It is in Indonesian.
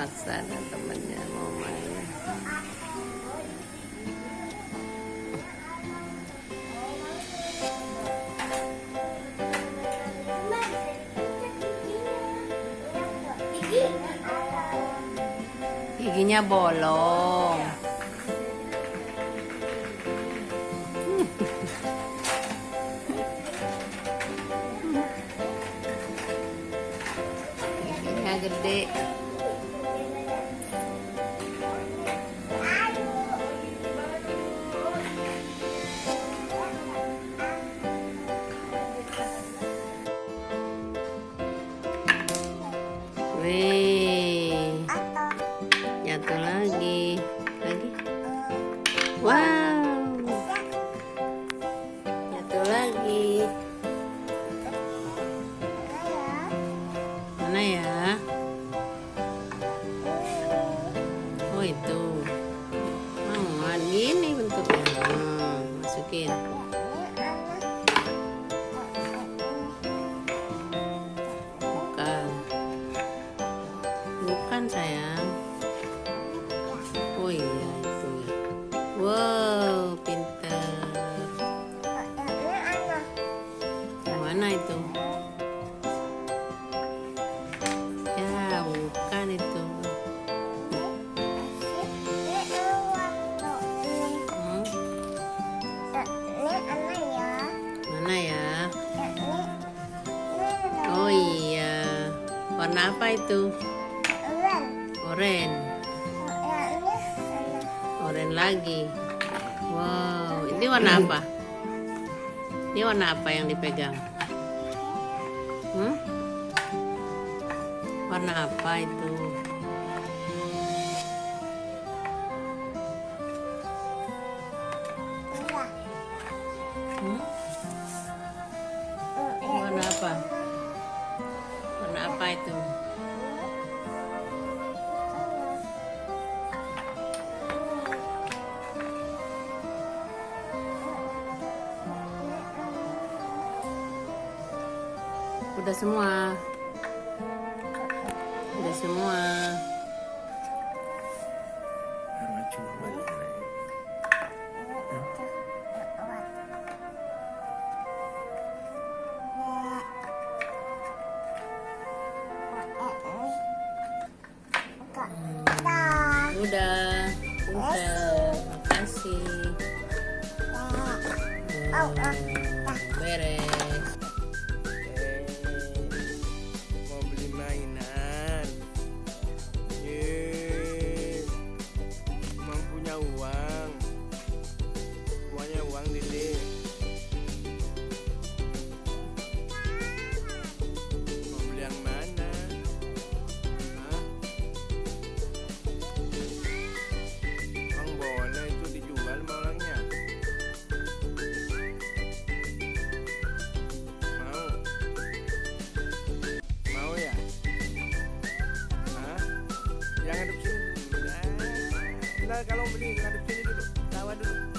maksa dan temennya mau main. Giginya bolong. Giginya gede. Wih, jatuh lagi. Wow, jatuh lagi. Mana ya? Oh itu. Gini bentuknya. Masukin. Bukan sayang. Oh iya itu ya. Wow, pintar. Yang mana itu? Ya, bukan itu. Mana ya? Oh iya. Warna apa itu? Oranye. Oranye lagi. Wow, ini warna apa? Ini warna apa yang dipegang? Warna apa itu? Warna apa? Warna apa itu? Udah semua. Udah semua. Udah. Makasih. Beres. Mau beli mainan. Emang punya uang. Uang Dede. Mau beli yang mana? Hah? Emang boleh itu dijual sama orangnya? Mau ya? Hah? Yang ngadep sini. Nah, kalau beli ngadep sini dulu, tawa dulu.